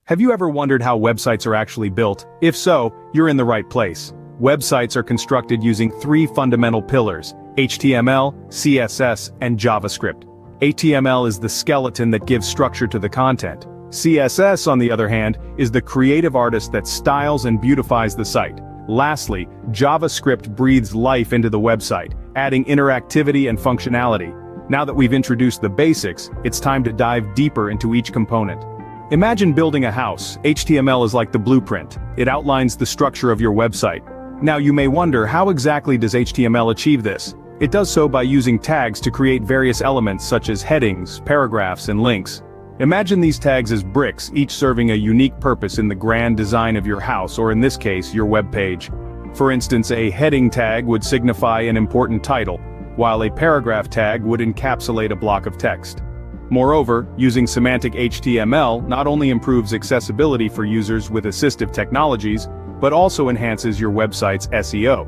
Have you ever wondered how websites are actually built? If so, you're in the right place. Websites are constructed using three fundamental pillars: HTML, CSS, and JavaScript. HTML is the skeleton that gives structure to the content. CSS, on the other hand, is the creative artist that styles and beautifies the site. Lastly, JavaScript breathes life into the website, adding interactivity and functionality. Now that we've introduced the basics, it's time to dive deeper into each component. Imagine building a house. HTML is like the blueprint. It outlines the structure of your website. Now you may wonder, how exactly does HTML achieve this? It does so by using tags to create various elements such as headings, paragraphs, and links. Imagine these tags as bricks, each serving a unique purpose in the grand design of your house, or in this case, your web page. For instance, a heading tag would signify an important title, while a paragraph tag would encapsulate a block of text. Moreover, using semantic HTML not only improves accessibility for users with assistive technologies, but also enhances your website's SEO.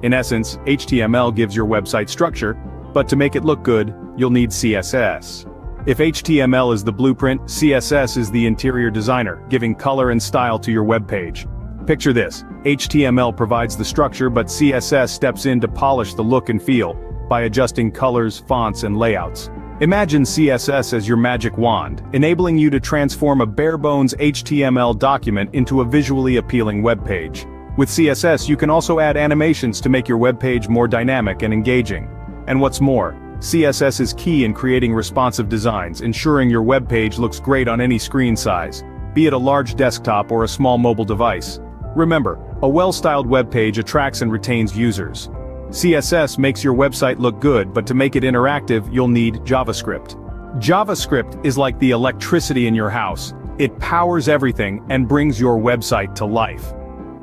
In essence, HTML gives your website structure, but to make it look good, you'll need CSS. If HTML is the blueprint, CSS is the interior designer, giving color and style to your web page. Picture this: HTML provides the structure, but CSS steps in to polish the look and feel by adjusting colors, fonts, and layouts. Imagine CSS as your magic wand, enabling you to transform a bare-bones HTML document into a visually appealing web page. With CSS, you can also add animations to make your web page more dynamic and engaging. And what's more, CSS is key in creating responsive designs, ensuring your web page looks great on any screen size, be it a large desktop or a small mobile device. Remember, a well-styled web page attracts and retains users. CSS makes your website look good, but to make it interactive, you'll need JavaScript. JavaScript is like the electricity in your house. It powers everything and brings your website to life.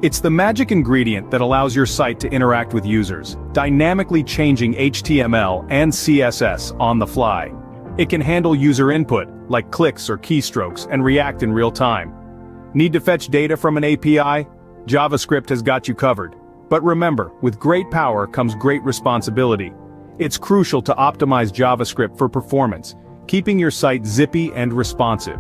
It's the magic ingredient that allows your site to interact with users, dynamically changing HTML and CSS on the fly. It can handle user input, like clicks or keystrokes, and react in real time. Need to fetch data from an API? JavaScript has got you covered. But remember, with great power comes great responsibility. It's crucial to optimize JavaScript for performance, keeping your site zippy and responsive.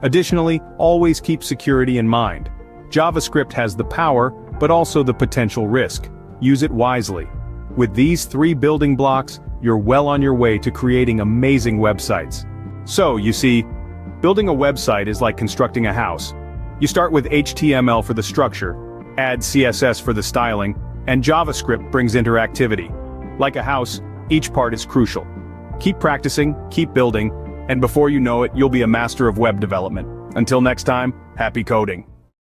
Additionally, always keep security in mind. JavaScript has the power, but also the potential risk. Use it wisely. With these three building blocks, you're well on your way to creating amazing websites. So, you see, building a website is like constructing a house. You start with HTML for the structure, add CSS for the styling, and JavaScript brings interactivity. Like a house, each part is crucial. Keep practicing, keep building, and before you know it, you'll be a master of web development. Until next time, happy coding.